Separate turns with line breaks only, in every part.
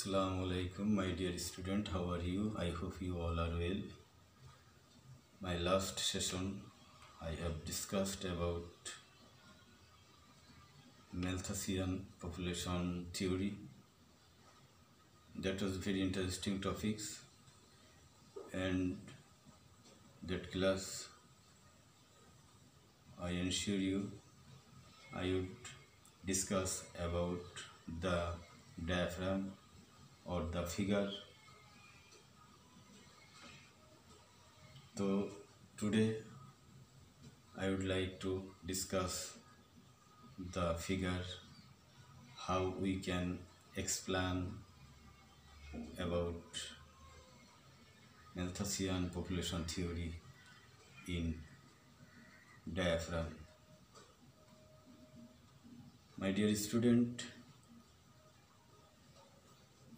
Assalamu alaikum, my dear student. How are you? I hope you all are well. My last session I have discussed about Malthusian population theory. That was very interesting topics, and that class I ensure you I would discuss about the diaphragm or the figure. So today I would like to discuss the figure, how we can explain about Malthusian population theory in diaphragm. My dear student,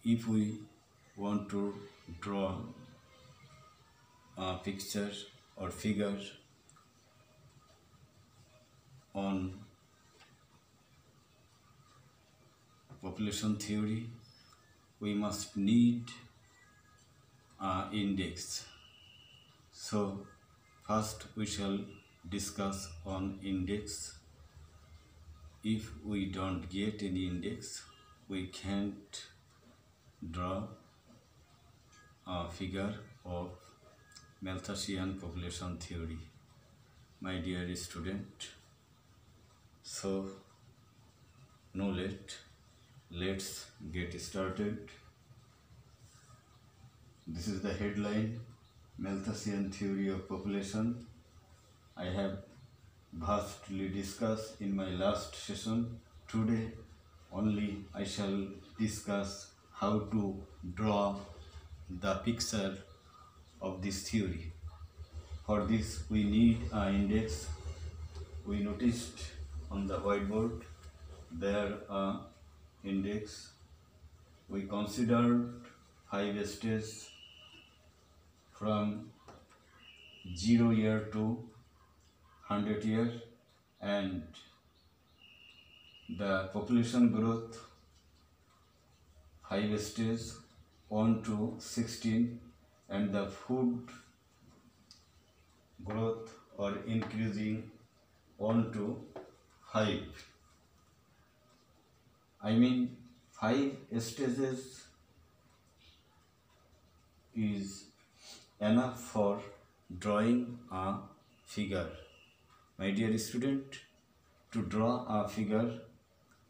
if we want to draw a picture or figure on population theory, we must need an index. So first we shall discuss on index. If we don't get any index, we can't draw a figure of Malthusian population theory, my dear student. So no let's get started. This is the headline, Malthusian theory of population. I have vastly discussed in my last session. Today only I shall discuss how to draw the picture of this theory. For this we need an index. We noticed on the whiteboard there are index. We considered 5 stages from 0 year to 100 year, and the population growth 5 stages 1 to 16, and the food growth or increasing 1 to 5. I mean 5 stages is enough for drawing a figure. My dear student, to draw a figure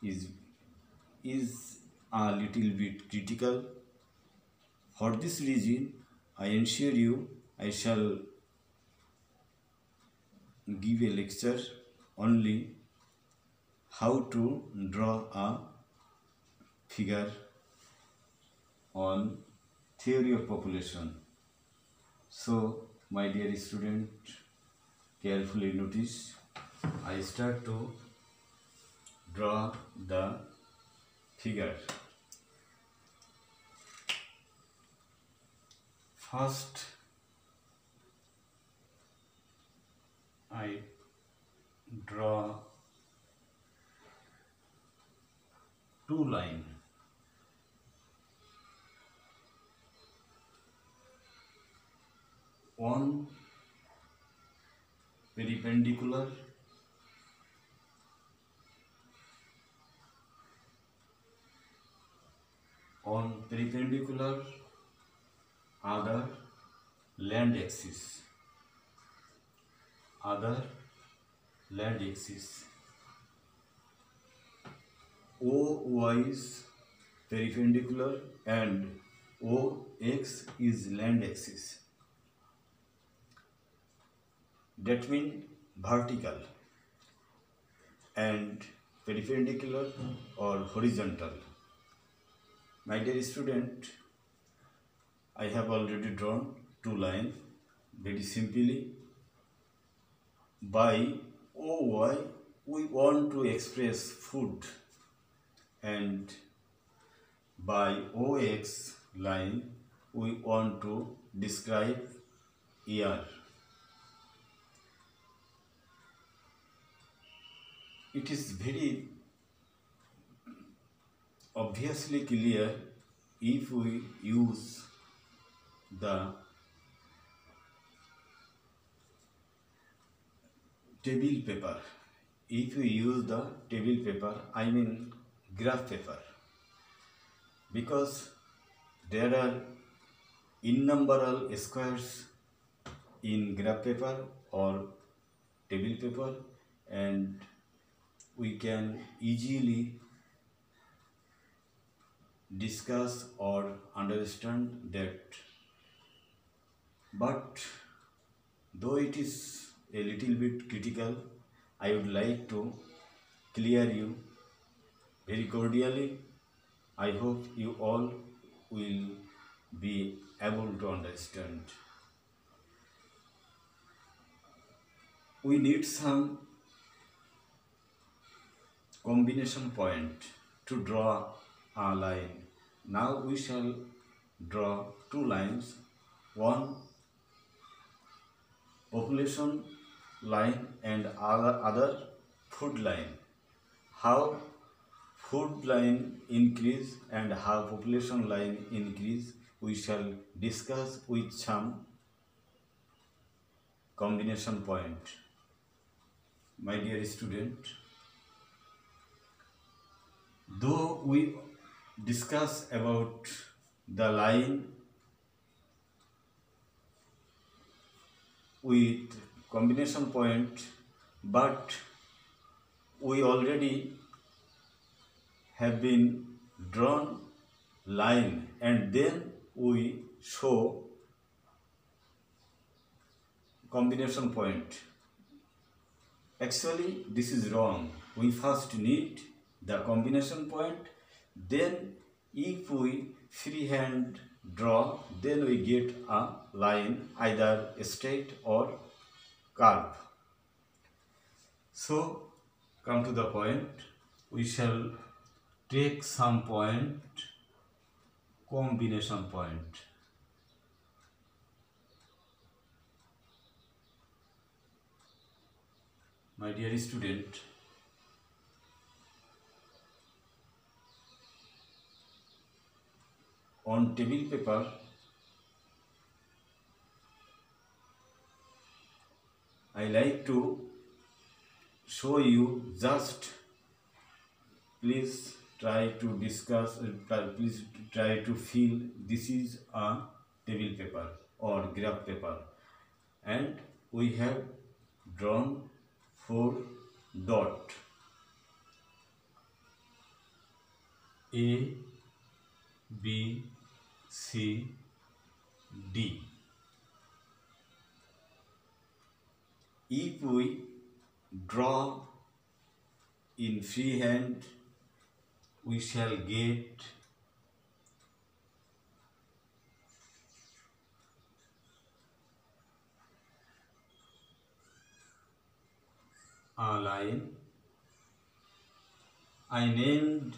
is a little bit critical. For this reason, I ensure you I shall give a lecture only how to draw a figure on theory of population. So my dear student, carefully notice. I start to draw the figure. First I draw 2 lines. One perpendicular, on perpendicular, other land axis, OY is perpendicular and OX is land axis. That means vertical and perpendicular or horizontal. My dear student, I have already drawn 2 lines very simply. By OY we want to express food, and by OX line we want to describe year. It is very obviously clear if we use the table paper, if we use the table paper, I mean graph paper, because there are innumerable squares in graph paper or table paper, and we can easily discuss or understand that. But though it is a little bit critical, I would like to clear you very cordially. I hope you all will be able to understand. We need some combination point to draw a line. Now we shall draw two lines, one population line and other food line. How food line increase and how population line increase, we shall discuss with some combination point. My dear student, though we discuss about the line with combination point, but we already have been drawn line and then we show combination point. Actually, this is wrong. We first need the combination point, then if we freehand draw, then we get a line, either straight or curve. So, come to the point, we shall take some point, combination point. My dear student, on table paper, I like to show you, just please try to discuss, please try to feel this is a table paper or graph paper, and we have drawn 4 dots, A, B, C, D. If we draw in freehand, we shall get a line. I named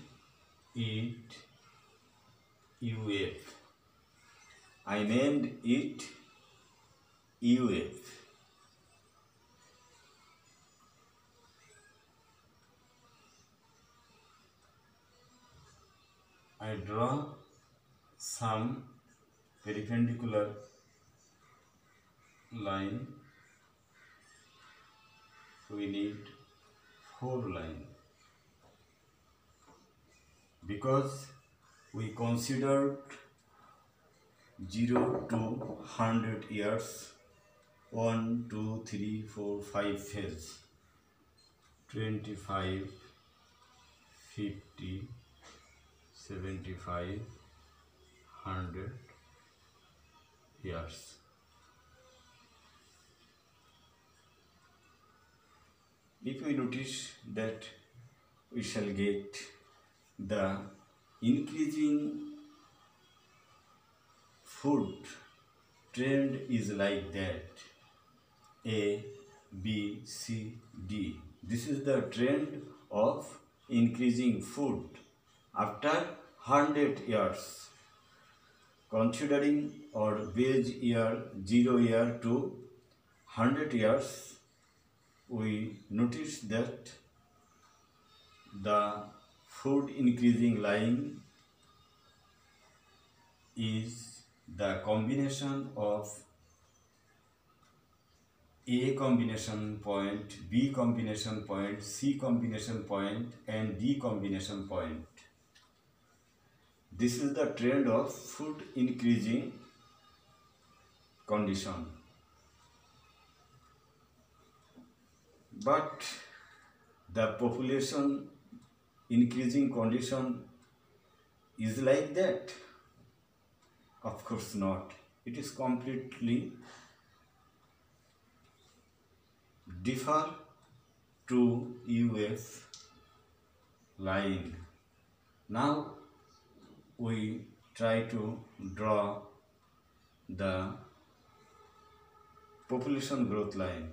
it UF. I named it UF. I draw some perpendicular line. We need 4 lines because we considered 0 to 100 years, 1, 2, 3, 4, 5 phase, 25, 50, 75, 100 years. If we notice that, we shall get the increasing food trend is like that, A, B, C, D. This is the trend of increasing food after 100 years, considering or base year 0 year to 100 years. We notice that the food increasing line is the combination of A combination point, B combination point, C combination point and D combination point. This is the trend of food increasing condition. But the population increasing condition is like that? Of course not. It is completely differ to UF line. Now we try to draw the population growth line.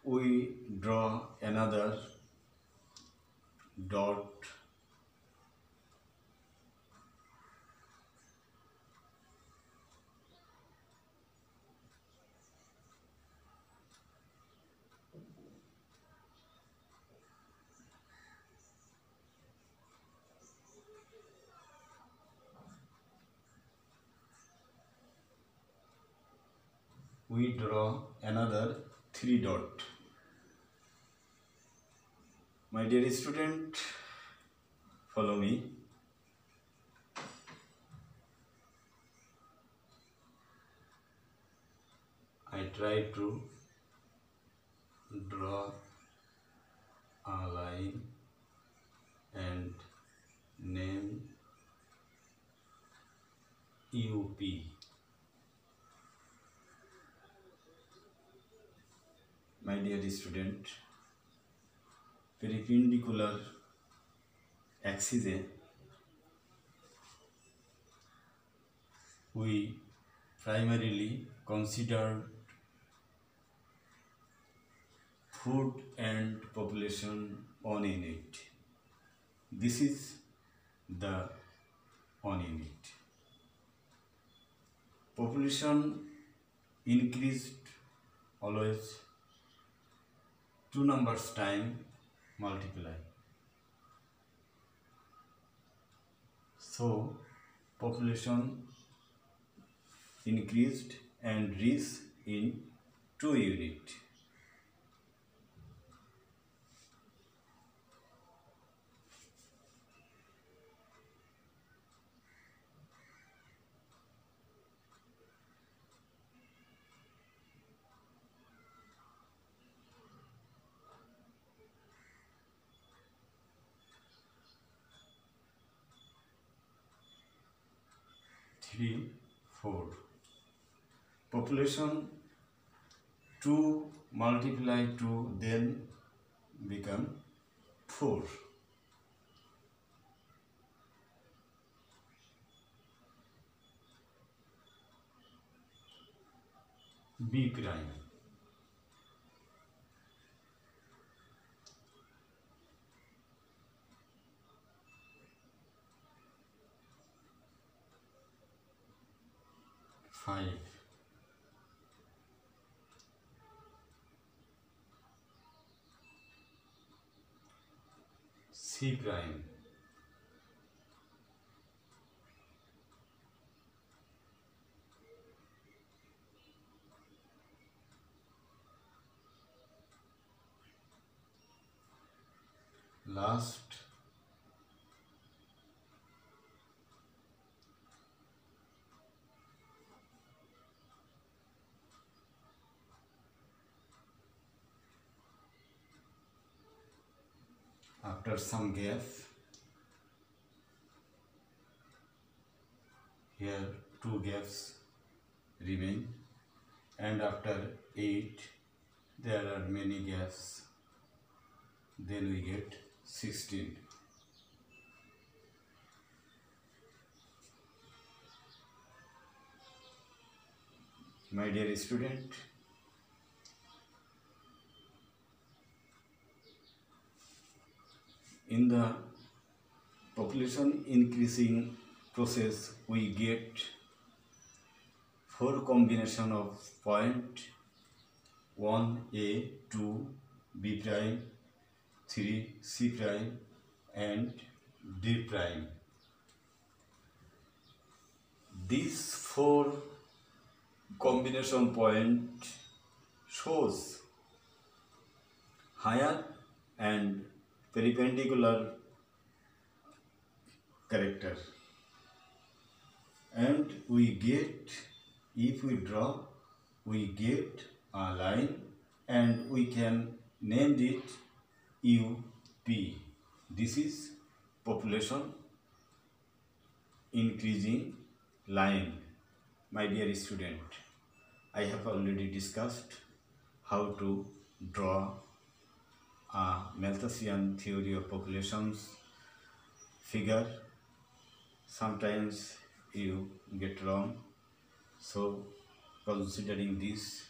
We draw another dot we draw another 3 dot. My dear student, follow me. I try to draw a line and name UP. My dear student, perpendicular axis we primarily considered food and population on unit. This is the on unit. Population increased always 2 numbers time multiply. So population increased and reached in 2 unit. Three, 4. Population 2 multiply 2 then become 4. B prime. Five. C prime. Last after some gap, here 2 gaps remain, and after 8 there are many gaps, then we get 16. My dear student, in the population increasing process we get 4 combination of point 1A, 2, B prime, 3 C prime and D prime. These 4 combination point shows higher and perpendicular character, and we get, if we draw, we get a line and we can name it UP. This is population increasing line. My dear student, I have already discussed how to draw a Malthusian theory of populations figure. Sometimes you get wrong, so considering this,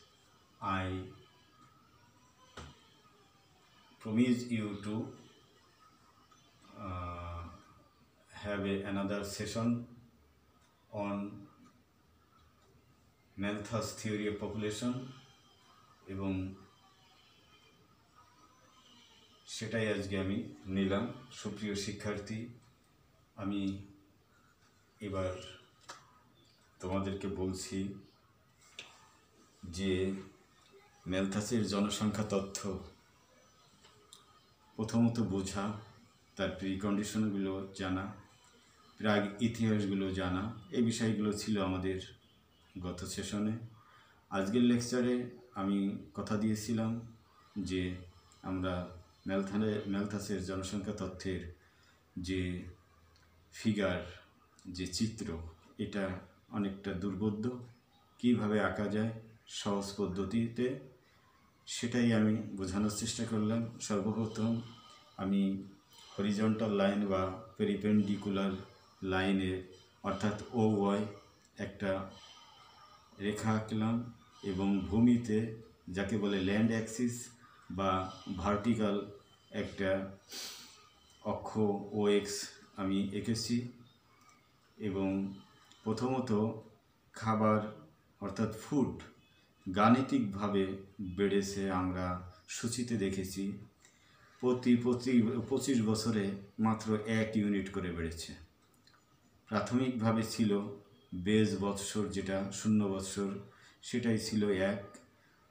I promise you to have another session on Malthus theory of population, এবং সেটাই আজকে আমি নিলাম। সুপ্রিয় শিক্ষার্থী, আমি এবার তোমাদেরকে বলছি যে ম্যালথাসের জনসংখ্যা তথ্য প্রথমত বোঝা, তার প্রিকন্ডিশনগুলো জানা, প্রাগ ইতিহাসগুলো জানা, এই বিষয়গুলো ছিল আমাদের গত সেশনে। আজকের লেকচারে আমি কথা দিয়েছিলাম যে আমরা ম্যালথাসের জনসংখ্যা তথ্যের যে ফিগার, যে চিত্র, এটা অনেকটা দুর্বোধ্য, কীভাবে আঁকা যায় সহজ পদ্ধতিতে, সেটাই আমি বোঝানোর চেষ্টা করলাম। সর্বপ্রথম আমি হরিজন্টাল লাইন বা পেরিপেন্ডিকুলার লাইনে অর্থাৎ OY একটা রেখা আঁকলাম, এবং ভূমিতে যাকে বলে ল্যান্ড অ্যাক্সিস বা ভার্টিক্যাল একটা অক্ষ OX আমি এঁকেছি। এবং প্রথমত খাবার অর্থাৎ ফুড গাণিতিকভাবে বেড়েছে, আমরা সূচিতে দেখেছি প্রতি 25 বছরে মাত্র 1 ইউনিট করে বেড়েছে। প্রাথমিকভাবে ছিল বেজ বৎসর, যেটা 0 বৎসর, সেটাই ছিল 1।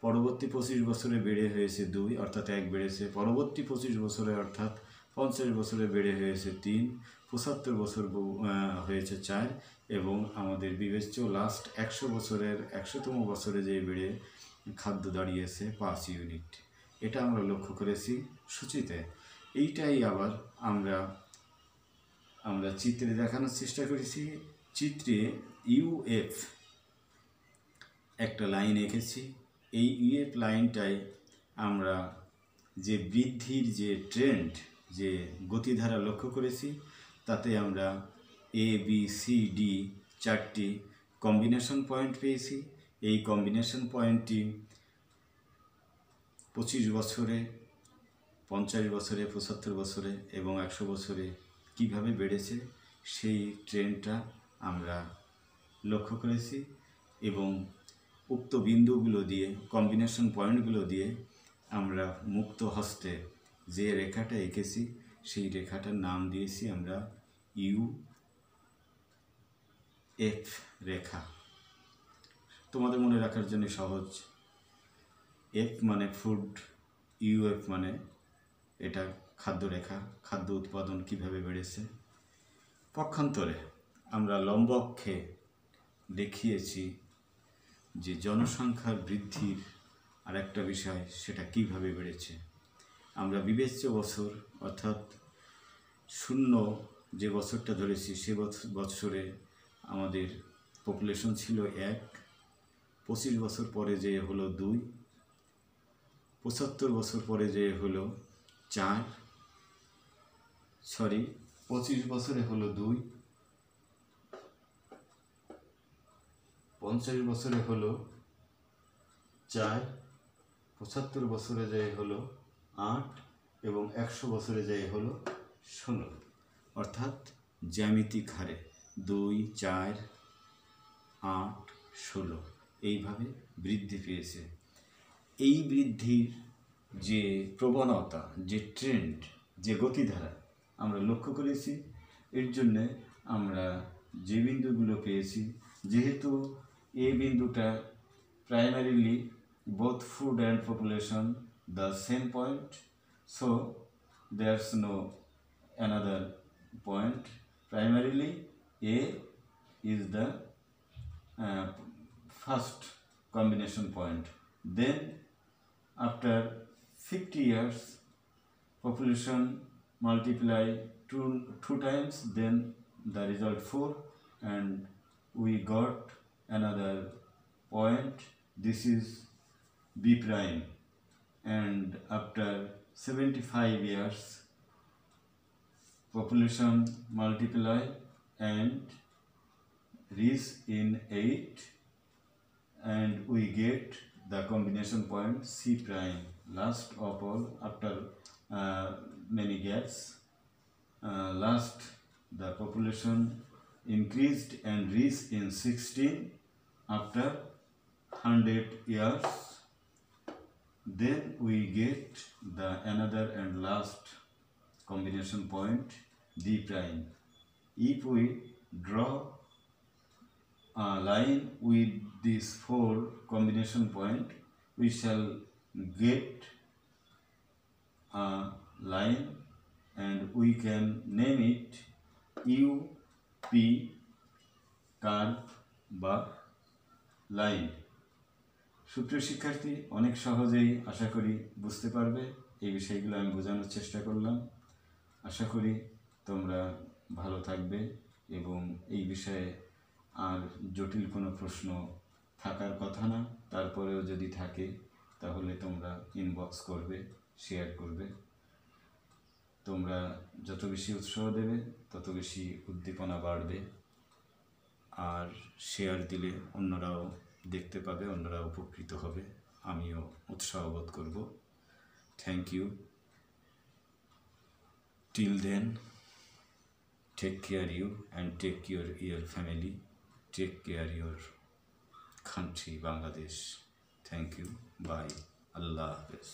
পরবর্তী 25 বছরে বেড়ে হয়েছে 2, অর্থাৎ 1 বেড়েছে। পরবর্তী 25 বছরে অর্থাৎ 50 বছরে বেড়ে হয়েছে 3, 75 বছর হয়েছে 4, এবং আমাদের বিবেচ্য লাস্ট 100 বছরের 100তম বছরে যে বেড়ে খাদ্য দাঁড়িয়েছে 5 ইউনিট। এটা আমরা লক্ষ্য করেছি সূচিতে। এইটাই আবার আমরা চিত্রে দেখানোর চেষ্টা করেছি। চিত্রে UF একটা লাইন এঁকেছি। এই UF লাইনটাই আমরা যে বৃদ্ধির যে ট্রেন্ড, যে গতিধারা লক্ষ্য করেছি, তাতে আমরা ABCD 4টি কম্বিনেশন পয়েন্ট পেয়েছি। এই কম্বিনেশন পয়েন্টটি 25 বছরে, 50 বছরে, 75 বছরে এবং 100 বছরে কিভাবে বেড়েছে সেই ট্রেন্ডটা আমরা লক্ষ্য করেছি, এবং উক্ত বিন্দুগুলো দিয়ে, কম্বিনেশন পয়েন্টগুলো দিয়ে আমরা মুক্ত হস্তে যে রেখাটা এঁকেছি সেই রেখাটার নাম দিয়েছি আমরা UF রেখা। তোমাদের মনে রাখার জন্য সহজ, F মানে ফুড, UF মানে এটা খাদ্য রেখা, খাদ্য উৎপাদন কিভাবে বেড়েছে। পক্ষান্তরে আমরা লম্ব অক্ষে দেখিয়েছি যে জনসংখ্যার বৃদ্ধির আরেকটা বিষয়, সেটা কিভাবে বেড়েছে। আমরা বিবেচ্য বছর অর্থাৎ 0 যে বছরটা ধরেছি সে বছরে আমাদের পপুলেশন ছিল 1, 25 বছর পরে যে হলো 2, 75 বছর পরে যে হলো 4, 25 বছরে হলো 2, 50 বছরে হলো 4, 75 বছরে যে হলো 8 এবং 100 বছরে যে হলো 16, অর্থাৎ জ্যামিতিক হারে 2, 4, 8, 16 এইভাবে বৃদ্ধি পেয়েছে। এই বৃদ্ধির যে প্রবণতা, যে ট্রেন্ড, যে গতিধারা আমরা লক্ষ্য করেছি, এর জন্যে আমরা যে বিন্দুগুলো পেয়েছি, যেহেতু এ বিন্দুটা primarily both food and population the same point, so there's no another point. Primarily A is the first combination point. Then after 50 years population multiply two times, then the result 4, and we got another point. This is B prime, and after 75 years population multiply and reach in 8, and we get the combination point C prime. Last of all, after many gaps, last the population increased and reached in 16 after 100 years. Then we get the another and last combination point D prime. If we draw a line with these 4 combination point, we shall get a line, and we can name it UP curve বা line. সুপ্রিয় শিক্ষার্থী, অনেক সহজেই আশা করি বুঝতে পারবে। এই বিষয়গুলো আমি বোঝানোর চেষ্টা করলাম। আশা করি তোমরা ভালো থাকবে এবং এই বিষয়ে আর জটিল কোনো প্রশ্ন থাকার কথা না। তারপরেও যদি থাকে তাহলে তোমরা ইনবক্স করবে, শেয়ার করবে। তোমরা যত বেশি উৎসাহ দেবে তত বেশি উদ্দীপনা বাড়বে, আর শেয়ার দিলে অন্যরাও দেখতে পাবে, অন্যরা উপকৃত হবে, আমিও উৎসাহ বোধ করব। Thank you. Till then, take care you and take your family, take care your country Bangladesh. Thank you. Bye. Allah Hafiz.